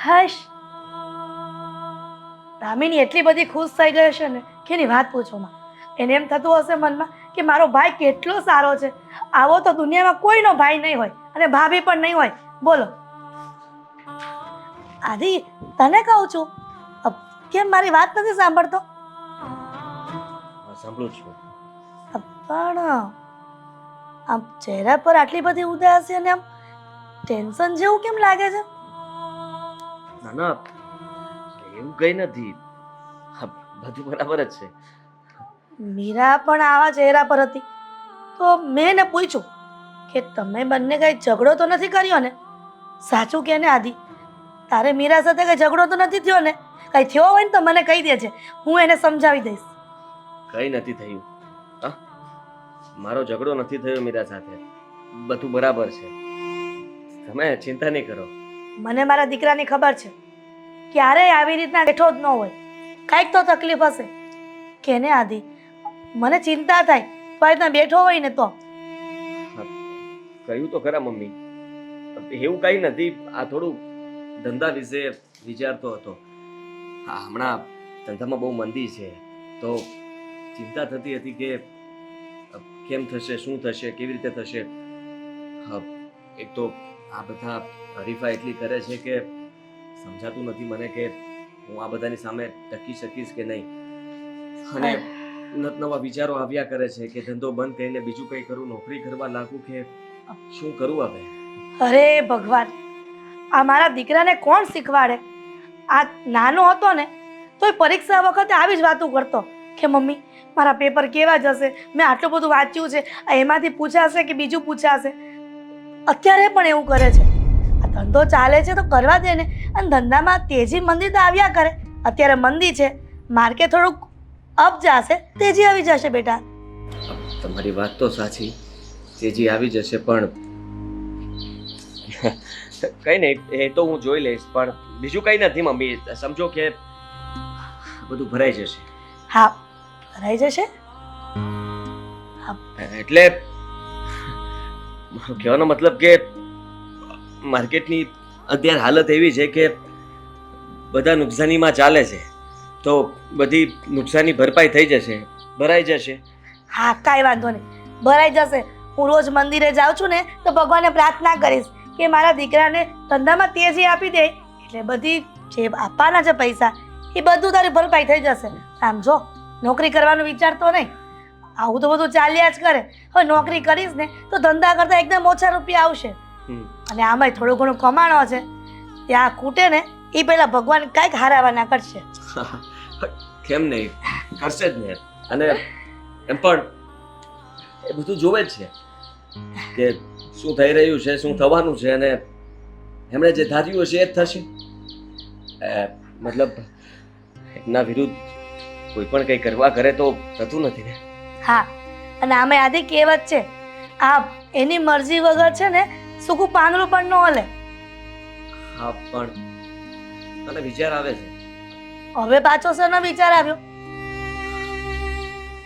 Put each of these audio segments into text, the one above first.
હશ, દામિની એટલી બધી ખુશ થઈ ગઈ હશે ને કે એની વાત પૂછો માં. એને એમ થતું હશે મનમાં કે મારો ભાઈ કેટલો સારો છે, આવો તો દુનિયામાં કોઈનો ભાઈ નહીં હોય અને ભાભી પણ નહીં હોય. બોલો આદિ, તને કહું છું, કેમ મારી વાત નથી સાંભળતો? સાંભળું છું. પણ આમ ચહેરા પર આટલી બધી ઉદાસી અને આમ ટેન્શન જેવું કેમ લાગે છે? ના ના, એવું કઈ નથી. હા, બધું બરાબર જ છે. મીરા પણ આવા ચહેરા પર હતી તો મેં એને પૂછ્યું કે તમે બંને કઈ ઝઘડો તો નથી કર્યો ને? સાચું કે ને આદિ, તારે મીરા સાથે કઈ ઝઘડો તો નથી થયો ને? કઈ થયો હોય ને તો મને કહી દેજે, હું એને સમજાવી દઈશ. કઈ નથી થયું. હા, મારો ઝઘડો નથી થયો મીરા સાથે. બધું બરાબર છે. તમે ચિંતા નહીં કરો. મને મારા દીકરાની ખબર છે, ક્યારેય આવી રીતના બેઠો જ ન હોય. કાંઈક તો તકલીફ હશે કે ને આદિ? મને ચિંતા થાય તો આ રીતના બેઠો હોય ને તો. કહ્યું તો ખરા મમ્મી, એવું કઈ નથી. આ થોડું ધંધા વિશે વિચારતો હતો. હા, હમણાં ધંધામાં બહુ મંદી છે તો ચિંતા થતી હતી કે કેમ થશે, શું થશે, કેવી રીતે થશે. હા, એક તો આ બધા હરીફા એટલી કરે છે કે સમજાતું નથી મને કે હું આ બધાની સામે ટકી શકીશ કે નહીં. અને નવા વિચારો આવ્યા કરે છે કે ધંધો બંધ કરીને બીજું કંઈ કરું, નોકરી કરવા લાગુ કે શું કરું હવે. અરે ભગવાન, આ મારા દીકરાને કોણ શીખવાડે? આ નાનો હતો ને તોય પરીક્ષા વખતે આવી જ વાતો કરતો કે મમ્મી મારા પેપર કેવા જશે, મેં આટલું બધું વાંચ્યું છે, આ એમાંથી પૂછાશે કે બીજું પૂછાશે. અત્યારે પણ એવું કરે છે. આ ધંધો ચાલે છે તો કરવા દે ને. અને ધંધામાં તેજી મંદી તો આવ્યા કરે. અત્યારે મંદી છે, માર્કેટ થોડુંક અપ જશે, તેજી આવી જશે બેટા. તમારી વાત તો સાચી, તેજી આવી જશે, પણ કઈ નહીં, એ તો હું જોઈ લઈશ. પણ બીજું કઈ નથી મમ્મી, સમજો કે બધું ભરાઈ જશે. હા, ભરાઈ જશે. એટલે કહેવાનો મતલબ કે માર્કેટની અત્યારે હાલત એવી છે કે બધા નુકસાનીમાં ચાલે છે, તો બધી નુકસાની ભરપાઈ થઈ જશે, ભરાઈ જશે. હા, કાંઈ વાંધો નહીં, ભરાઈ જશે. હું રોજ મંદિરે જાઉં છું ને તો ભગવાનને પ્રાર્થના કરીશ કે મારા દીકરાને ધંધામાં તેજી આપી દે, એટલે બધી જે આપવાના છે પૈસા એ બધું તારી ભરપાઈ થઈ જશે. આમ જો, નોકરી કરવાનું વિચારતો નહીં. આવું તો બધું ચાલ્યા જ કરે. હવે નોકરી કરીશ ને તો ધંધા કરતાં એકદમ ઓછા રૂપિયા આવશે. અને આમાંય થોડું ઘણું કમાણો છે, ત્યાં ખૂટે ને એ પહેલાં ભગવાન કાંઈક હારાવાના કરશે. કેમ નહીં, કરશે જ ને. અને એમ પણ એ બધું જોવે જ છે કે શું થઈ રહ્યું છે, શું થવાનું છે, અને એમણે જે ધાર્યું હશે એ જ થશે. મતલબ એમના વિરુદ્ધ કોઈ પણ કંઈ કરવા કરે તો થતું નથી ને. હા, અને આમે આદિ કહેવત છે, આ એની મરજી વગર છે ને સૂકું પાંદડું પણ ન હલે. હા, પણ મને વિચાર આવે છે. હવે પાછો શેનો વિચાર આવ્યો?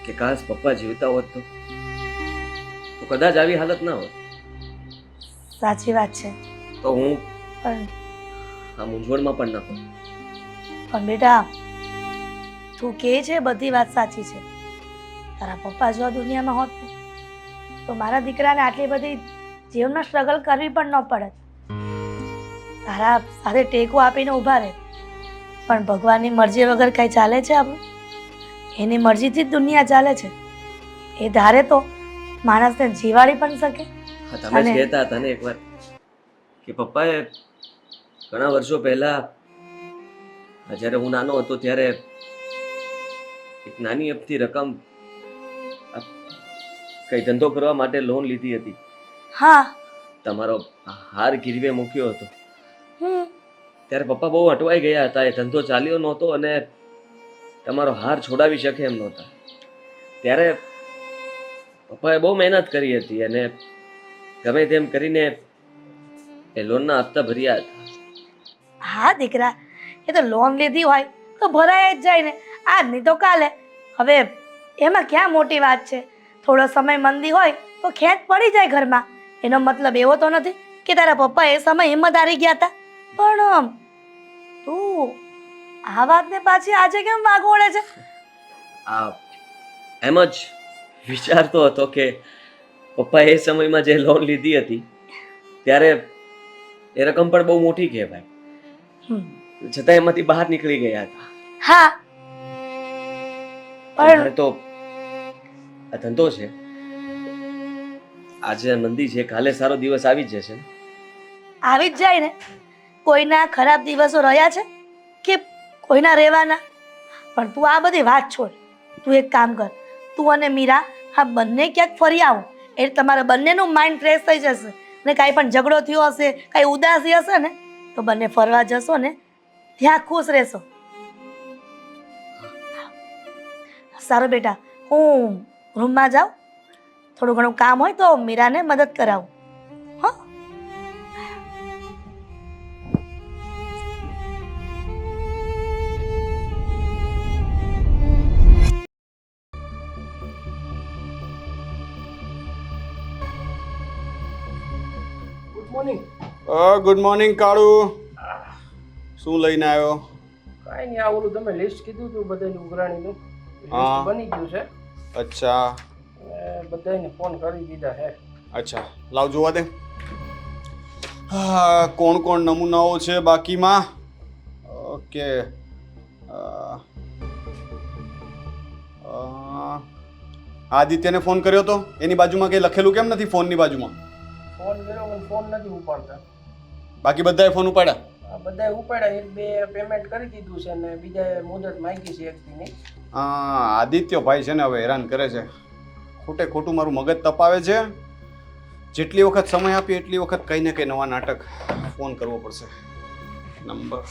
કે કાશ પપ્પા જીવતા હોત તો કદાચ આવી હાલત ના હોત. સાચી વાત છે. તો હું પણ આ મૂંઝવણમાં પણ ન હોત. પણ બેટા, તું કહે છે બધી વાત સાચી છે. તારા પપ્પા જો આ દુનિયામાં હોત ને તો મારા દીકરાને આટલી બધી જીવનમાં સ્ટ્રગલ કરવી પણ ન પડે. તારા સાથે ટેકો આપીને ઊભા રહે. પણ ભગવાનની મરજી વગર કાંઈ ચાલે છે આપણું? એની મરજીથી જ દુનિયા ચાલે છે. એ ધારે તો માણસને જીવાડી પણ શકે. તમે જ કહેતા હતા ને એકવાર કે પપ્પાએ ઘણા વર્ષો પહેલા, જ્યારે હું નાનો હતો ત્યારે એક નાની અમથી રકમ કઈ ધંધો કરવા માટે લોન લીધી હતી. હા, તમારો હાર ગીરવે મૂક્યો હતો. ત્યારે પપ્પા બહુ અટવાઈ ગયા હતા. એ ધંધો ચાલ્યો નહોતો અને તમારો હાર છોડાવી શકે એમ નહોતા. ત્યારે પપ્પાએ બહુ મહેનત કરી હતી અને ગમે તેમ કરીને એ લોનના હપ્તા ભર્યા હતા. હા દીકરા, એ તો લોન લીધી હોય તો ભરાય જ જાય ને, આજ નહીં તો કાલે. હવે એમાં ક્યાં મોટી વાત છે? થોડો સમય મંદી હોય તો ખેંચ પડી જાય ઘરમાં. એનો મતલબ એવો તો નથી કે તારા પપ્પા એ સમય હિંમત હારી ગયા હતા. પણ તું આ વાતને પાછી આજે કેમ વાગોળે છે? આ એમ જ વિચારતો હતો કે પપ્પા એ સમયમાં જે લોન લીધી હતી ત્યારે એ રકમ પણ બહુ મોટી કહેવાય, હમ, છતાં એમાંથી બહાર નીકળી ગયા હતા. હા મારે પણ તો આ ધંધો છે, આજે મંદી છે, કાલે સારો દિવસ આવી જ જશે ને. આવી જ જાય ને. કોઈના ખરાબ દિવસો રહ્યા છે કે કોઈના રહેવાના? પણ તું આ બધી વાત છોડ. તું એક કામ કર, તું અને મીરા આ બંને ક્યાંક ફરી આવો એટલે તમારા બંનેનું માઇન્ડ ફ્રેશ થઈ જશે. અને કાંઈ પણ ઝઘડો થયો હશે, કાંઈ ઉદાસી હશે ને તો બંને ફરવા જશો ને ત્યાં ખુશ રહેશો. સારું બેટા, હું રૂમમાં જાઉં, થોડું ઘણું કામ હોય તો મીરાને મદદ કરાવું. હા, ગુડ મોર્નિંગ. ગુડ મોર્નિંગ કાળુ. શું લઈને આવ્યો? કાંઈ નહીં, આ ઓલું તમે લિસ્ટ કીધું હતું બધાની ઉઘરાણીનું હા. લિસ્ટ બની ગયું છે અચ્છા અને બધાને ફોન કરી દીધા છે. અચ્છા, લાવ જોવા દે. હા, કોણ કોણ નમૂનાઓ છે બાકીમાં? ઓકે, આદિત્યને ફોન કર્યો તો એની બાજુમાં કંઈ લખેલું કેમ નથી ફોનની બાજુમાં? ફોન કર્યો પણ ફોન નથી ઉપાડતા. બાકી બધાએ ફોન ઉપાડ્યા? આ બધાએ ઉપાડ્યા, એક બે પેમેન્ટ કરી દીધું છે ને બીજાએ મુદત માંગી છે એક દીની. હા, આદિત્ય ભાઈ છે ને હવે હેરાન કરે છે, ખોટે ખોટું મારું મગજ તપાવે છે. જેટલી વખત સમય આપીએ એટલી વખત કંઈ ને કંઈ નવા નાટક. ફોન કરવો પડશે. નંબર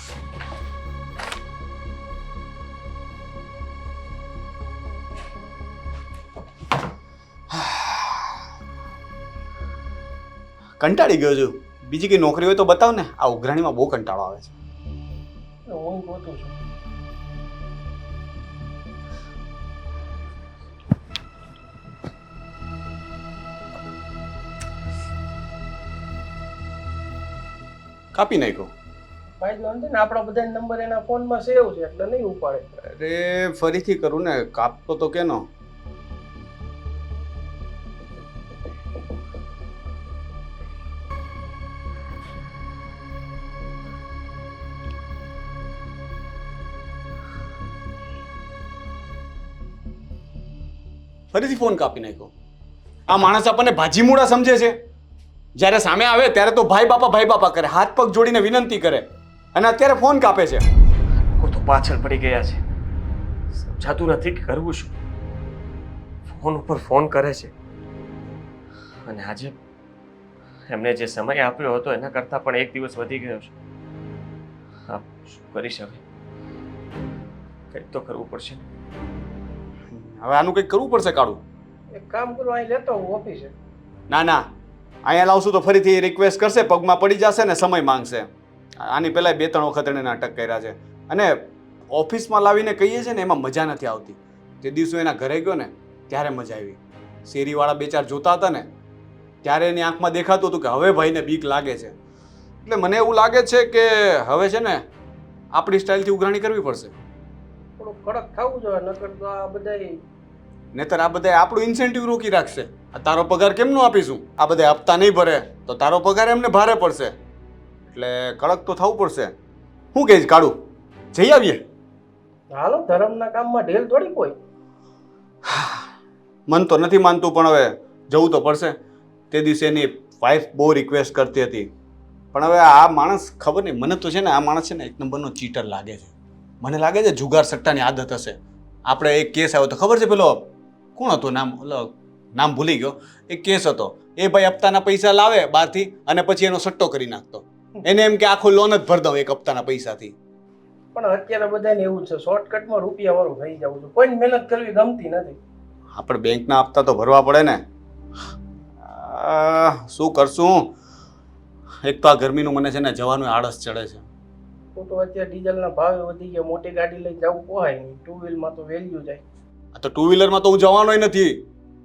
કંટાળી ગયો છું. બીજી કઈ નોકરી હોય તો બતાવ ને, આ ઉઘરાણીમાં બહુ કંટાળો આવે છે. હું ગોતું છું. કાપી નાખ્યો. ફાયદો નથી ને, આપણા બધા નંબર એના ફોનમાં સેવ છે એટલે નહીં ઉપાડે. અરે ફરીથી કરું ને, કાપતો તો કેનો? ફરીથી ફોન કાપી નાખ્યો. આ માણસ આપણને ભાજીમૂળા સમજે છે. જ્યારે સામે આવે ત્યારે તો ભાઈ બાપા કરે, હાથ પગ જોડીને વિનંતી કરે, અને અત્યારે ફોન કાપે છે. લોકો તો પાછળ પડી ગયા છે, સમજાતું નથી કે કરવું શું. ફોન ઉપર ફોન કરે છે અને આજે એમને જે સમય આપ્યો હતો એના કરતાં પણ એક દિવસ વધી ગયો છે. હા, શું કરી શકે? કંઈક તો કરવું પડશે ને. હવે આનું કંઈક કરવું પડશે કાળુ. એક કામ કરો, અહીં લેતો હું ઓફિસે. ના ના, અહીંયા લાવશું તો ફરીથી રિક્વેસ્ટ કરશે, પગમાં પડી જશે ને સમય માંગશે. આની પહેલાં 2-3 વખત એણે નાટક કર્યા છે. અને ઓફિસમાં લાવીને કહીએ છે ને એમાં મજા નથી આવતી. તે દિવસો એના ઘરે ગયો ને ત્યારે મજા આવી. શેરીવાળા 2-4 જોતા હતા ને ત્યારે એની આંખમાં દેખાતું હતું કે હવે ભાઈને બીક લાગે છે. એટલે મને એવું લાગે છે કે હવે છે ને આપણી સ્ટાઇલથી ઉઘરાણી કરવી પડશે. થોડું કડક થવું જોઈએ, નકર તો આ બધાય નહીતર આ બધા આપણું ઇન્સેન્ટિવ રોકી રાખશે. આ તારો પગાર કેમ નો આપીશું? આ બધા હપ્તા નહીં ભરે તો તારો પગાર એમને ભારે પડશે. એટલે કડક તો થવું પડશે. શું કહીશ કાળુ, જઈ આવીએ? હાલો, ધર્મના કામમાં ઢેલ થોડી કોઈ. મન તો નથી માનતું પણ હવે જવું તો પડશે. તે દિવસે એની વાઈફ બહુ રિક્વેસ્ટ કરતી હતી પણ હવે આ માણસ ખબર નહીં, મને તો છે ને આ માણસ છે ને એક નંબરનો ચીટર લાગે છે. મને લાગે છે જુગાર સટ્ટાની આદત હશે. આપણે એક કેસ આવ્યો તો ખબર છે, પેલો કોણ હતો નામ, નામ ભૂલી ગયો. એક કેસ હતો, એ ભાઈ હપ્તાના પૈસા લાવે બહારથી અને પછી એનો સટ્ટો કરી નાખતો. એને એમ કે આખો લોન જ ભર દઉં એક હપ્તાના પૈસાથી. પણ અત્યારે બધાને એવું છે, શોર્ટકટમાં રૂપિયા વાળું થઈ જવું છે, કોઈને મહેનત કરવી ગમતી નથી. આપણે બેંકના હપ્તા તો ભરવા પડે ને. શું કરશું? એક તો આ ગરમીનું મને છે ને જવાનું આળસ ચડે છે. ખોટું અત્યારે ડીઝલના ભાવે વધી ગયા, મોટી ગાડી લઈને જવું પોહાય નહીં. 2 વ્હીલમાં તો વેલ્યુ જાય. આ તો 2 વ્હીલરમાં તો હું જવાનોય નથી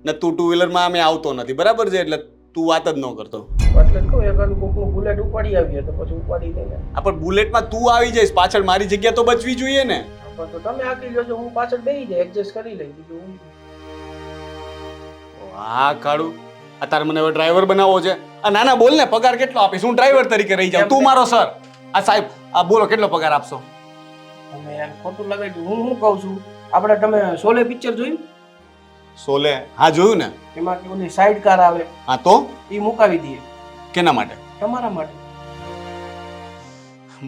ને, તું 2 વ્હીલરમાં અમે આવતો નથી, બરાબર છે? એટલે તું વાત જ ન કરતો. એટલે જ કહું એકાદું કોકનું બુલેટ ઉપાડી આવીએ તો પછી ઉપાડી દઈએ. આ પણ બુલેટમાં તું આવી જઈશ પાછળ, મારી જગ્યા તો બચવી જોઈએ ને. પણ તો તમે આકી લેજો, હું પાછળ બેસી જાય એડજસ્ટ કરી લઈ બીજું હું. વાહ કાળુ, અત્યારે મને હવે ડ્રાઈવર બનાવવો છે. આ નાના બોલ ને, પગાર કેટલો આપીશ? હું ડ્રાઈવર તરીકે રહી જાઉં, તું મારો સર. આ સાહેબ, આ બોલો કેટલો પગાર આપશો? તમે યાર ખોટું લગાડ્યું. હું શું કહું છું, આપણે તમે શોલે પિક્ચર જોયું? સોલે? હા જોયું ને. એમાં કે ઓલી સાઈડ કાર આવે હા તો એ મુકાવી દઈએ કેના માટે? તમારા માટે.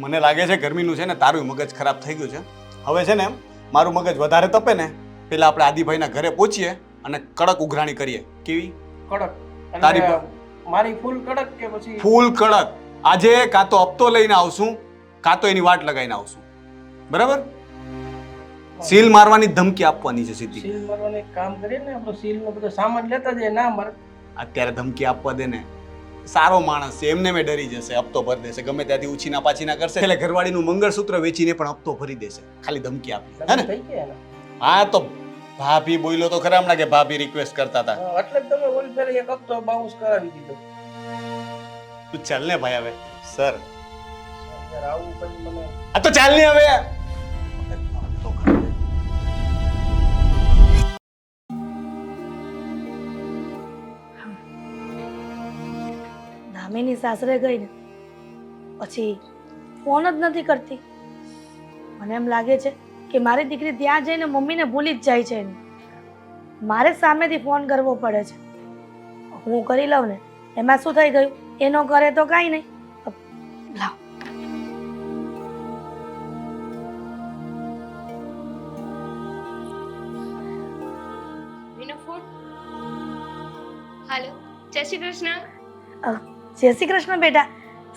મને લાગે છે ગરમીનું છે ને તારું મગજ ખરાબ થઈ ગયું છે. હવે છે ને મારું મગજ વધારે તપે ને, પેલા આપણે આદિભાઈના ઘરે પહોંચીએ અને કડક ઉઘરાણી કરીએ. કેવી? કડક. તારી અને મારી ફૂલ કડક કે પછી ફૂલ કડક. આજે કાં તો હપ્તો લઈને આવશું, કાં તો એની વાટ લગાવીને આવશું. બરાબર? સીલ મારવાની ધમકી આપવાની છે સીધી. સીલ મારવાનું એક કામ કરીએ ને, આપણો સીલ નો બધો સામાન લેતા જઈએ. ના મારે અત્યારે ધમકી આપવા દે ને. સારો માણસ છે, એમને મેં ડરી જશે, હપ્તો ભરી દેશે, ગમે ત્યાંથી ઉછીના પાછીના કરશે, એટલે ઘરવાળીનું મંગળસૂત્ર વેચીને પણ હપ્તો ભરી દેશે, ખાલી ધમકી આપી. હે ને? થઈ ગયા ને. હા તો ભાભી બોલ્યો તો ખરા હમણાં કે ભાભી રિક્વેસ્ટ કરતા હતા. એટલે જ તમે ઓલી ફેરે એક હપ્તો બાઉન્સ કરાવી દીધો. તું ચાલ ને ભાઈ હવે. સર યાર આવું પછી મને આ તો ચાલ ને હવે. તો ખરા. દામિની સાસરે ગઈ ને પછી ફોન જ નથી કરતી. મને એમ લાગે છે કે મારી દીકરી ત્યાં જઈને મમ્મીને ભૂલી જ જાય છે એને. મારે જ સામેથી ફોન કરવો પડે છે. હું કરી લઉં ને, એમાં શું થઈ ગયું? એનો કરે તો કાંઈ નહીં. લાવ. મીનો ફોન. હાલો, જય શ્રી કૃષ્ણ. જય શ્રી કૃષ્ણ બેટા.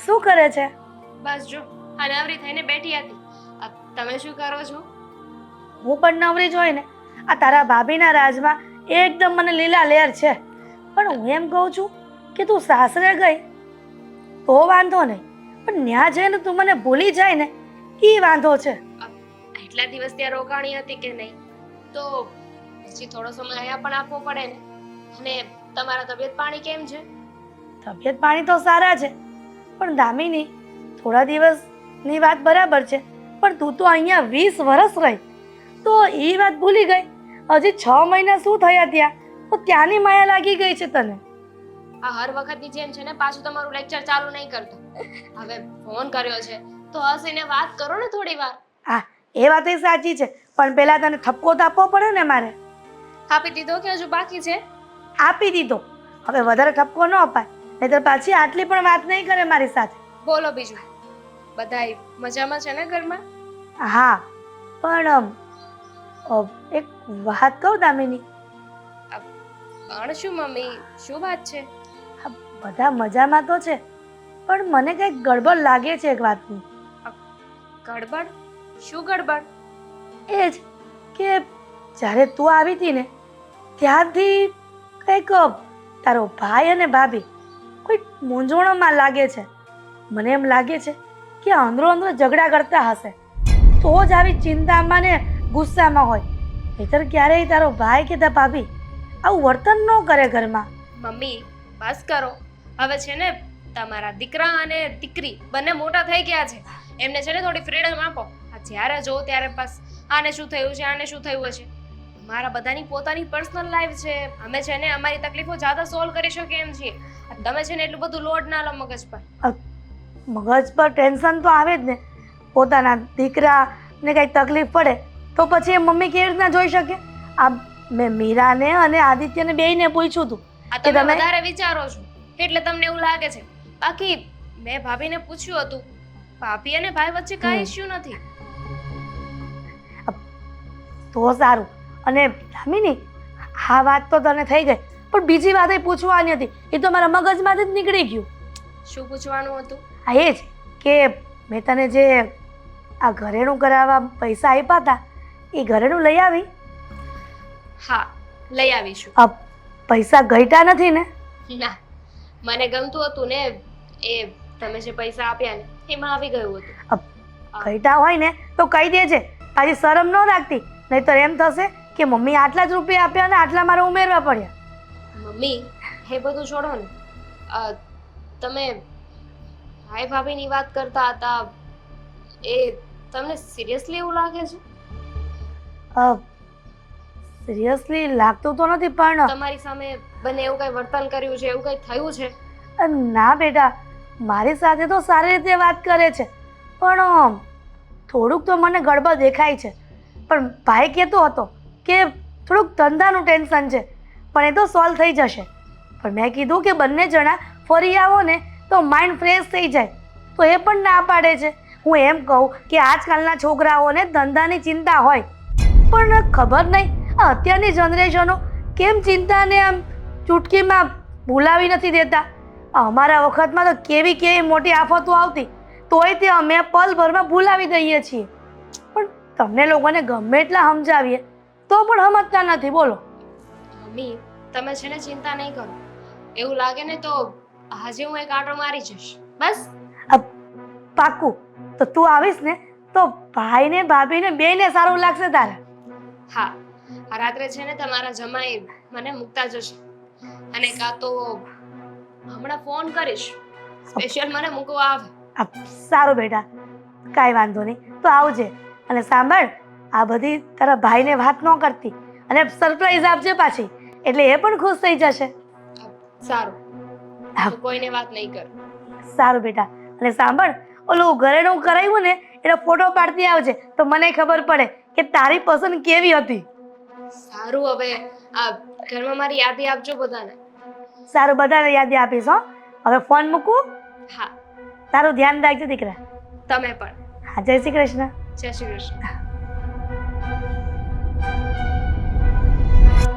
શું કરે છે? બસ જો અનાવરી થઈને બેઠી હતી. તમે શું કરો છો? હું પણ નવરી જ હોય ને. આ તારા ભાભીના રાજમાં એકદમ મને લીલા લેર છે. પણ હું એમ કહું છું કે તું સાસરે ગઈ તો વાંધો નહીં, પણ ત્યાં જઈને તું મને ભૂલી જાય ને એ વાંધો છે. એટલા દિવસ ત્યાં રોકાણી હતી કે નહીં, તો પછી થોડો સમય અહીંયા પણ આપવો પડે ને. અને તમારા તબિયત પાણી કેમ છે? તબિયત પાણી તો સારા છે, પણ દામિની થોડા દિવસની વાત બરાબર છે, પણ તું તો અહીંયા 20 વર્ષ રહી તો એ વાત ભૂલી ગઈ. હજી 6 મહિના શું થયા ત્યાં, તો ત્યાંની માયા લાગી ગઈ છે તને. આ હર વખતની જેમ છે ને, પાછું તમારું લેક્ચર ચાલુ નહીં કરતો. હવે ફોન કર્યો છે તો હસીને વાત કરો ને થોડી વાર. હા, એ વાત એ સાચી છે, પણ પહેલા તને ઠપકો તો આપવો પડે ને મારે. આપી દીધો કે હજુ બાકી છે? આપી દીધો. હવે વધારે ઠપકો ન અપાય, નહીંતર પાછી આટલી પણ વાત નહીં કરે મારી સાથે. બોલો બીજું. બધાય મજામાં છે ને ઘરમાં? હા, પણ એક વાત કહું દામિની. પણ શું મમ્મી, શું વાત છે? આ બધા મજામાં તો છે, પણ મને કંઈક ગડબડ લાગે છે એક વાતની. ગડબડ? શું ગડબડ? એ જ કે જ્યારે તું આવી હતી ને ત્યારથી કંઈક તારો ભાઈ અને ભાભી કોઈ મૂંઝવણમાં લાગે છે. મને એમ લાગે છે કે અંદરો અંદર ઝઘડા કરતા હશે, તો જ આવી ચિંતામાં ને ગુસ્સામાં હોય. નહીંતર ક્યારેય તારો ભાઈ કે તારા ભાભી આવું વર્તન ન કરે ઘરમાં. મમ્મી બસ કરો. હવે છે ને તમારા દીકરા અને દીકરી બંને મોટા થઈ ગયા છે, એમને છે ને થોડી ફ્રીડમ આપો. આ જ્યારે જો ત્યારે બસ આને શું થયું છે, આને શું થયું હશે. મારા બધાની પોતાની પર્સનલ લાઈફ છે. અમે છે ને અમારી તકલીફો જ્યાદા સોલ્વ કરી શકીએ એમ છીએ. તમે છે ને એટલું બધું લોડ ના લો મગજ પર. મગજ પર ટેન્શન તો આવે જ ને. પોતાના દીકરાને કંઈક તકલીફ પડે તો પછી એ મમ્મી કેવી રીતના જોઈ શકે? આ મેં મીરાને અને આદિત્યને બેયને પૂછ્યું હતું આ કે તમે તમે વધારે વિચારો છો એટલે તમને એવું લાગે છે. બાકી મેં ભાભીને પૂછ્યું હતું, ભાભી અને ભાઈ વચ્ચે કાંઈ ઇશ્યુ નથી. તો સારું. અને દામિની, આ વાત તો તને થઈ ગઈ, પણ બીજી વાત એ પૂછવાની હતી, એ તો મારા મગજમાંથી જ નીકળી ગયું. શું પૂછવાનું હતું? આ એ જ કે મેં તને જે આ ઘરેણું કરાવવા પૈસા આપ્યા હતા એ ઘરેણું લઈ આવી? હા, લઈ આવીશું. આ પૈસા ઘટ્યા નથી ને? ના, મને ગમતું હતું ને એ તમે જે પૈસા આપ્યા ને એમાં આવી ગયું હતું. ઘટ્યા હોય ને તો કહી દેજે, પાછી શરમ ન રાખતી. નહીંતર એમ થશે કે મમ્મી આટલા જ રૂપિયા આપ્યા ને આટલા મારે ઉમેરવા પડ્યા. મમ્મી એ બધું છોડો ને. તમે ભાઈ ભાભીની વાત કરતા હતા એ તમને સિરિયસલી એવું લાગે છે? સિરિયસલી લાગતું તો નથી પણ તમારી સામે બંને એવું કઈ વર્તન કર્યું છે, એવું કઈ થયું છે? ના બેટા, મારી સાથે તો સારી રીતે વાત કરે છે, પણ થોડુંક તો મને ગડબડ દેખાય છે. પણ ભાઈ કહેતો હતો કે થોડુંક ધંધાનું ટેન્શન છે, પણ એ તો સોલ્વ થઈ જશે. પણ મેં કીધું કે બંને જણા ફરી આવો ને તો માઇન્ડ ફ્રેશ થઈ જાય, તો એ પણ ના પાડે છે. હું એમ કહું કે આજકાલના છોકરાઓને ધંધાની ચિંતા હોય, પણ ખબર નહીં આ અત્યારની જનરેશનો કેમ ચિંતાને આમ ચૂટકીમાં ભૂલાવી નથી દેતા. અમારા વખતમાં તો કેવી કેવી મોટી આફતો આવતી, તોય તે અમે પલભરમાં ભૂલાવી દઈએ છીએ. પણ તમને લોકોને ગમે એટલા સમજાવીએ તો પણ સમજતા નથી. બોલો મમ્મી, તમે છે ને ચિંતા નહીં કરો. એવું લાગે ને તો આજે હું એક આંટો મારી જઈશ, બસ. પાક્કું? તો તું આવીશ ને તો ભાઈને ભાભીને બેયને સારું લાગશે તારે. હા, આ રાત્રે છે ને તમારા જમાઈ મને મૂકતા જશે, અને કાં તો હમણાં ફોન કરીશ, સ્પેશિયલ મને મૂકવા આવે. સારું બેટા, કાંઈ વાંધો નહીં, તો આવજે. અને સાંભળ, આ બધી તારા ભાઈને વાત ન કરતી, અને સરપ્રાઈઝ આપજે પાછી, એટલે એ પણ ખુશ થઈ જશે. સારું, હું કોઈને વાત નહીં કરું. સારું બેટા. અને સાંભળ, ઓલું ઘરેણું કરાવ્યું ને એનો ફોટો પાડતી આવજે, તો મને ખબર પડે કે તારી પસંદ કેવી હતી. સારું, હવે આ ઘરમાં મારી યાદી આપજો બધાને. સારું, બધાને યાદી આપીશ. હો, હવે ફોન મૂકું. હા, તારું ધ્યાન રાખજો દીકરા. તમે પણ. હા, જય શ્રી કૃષ્ણ. જય શ્રી કૃષ્ણ.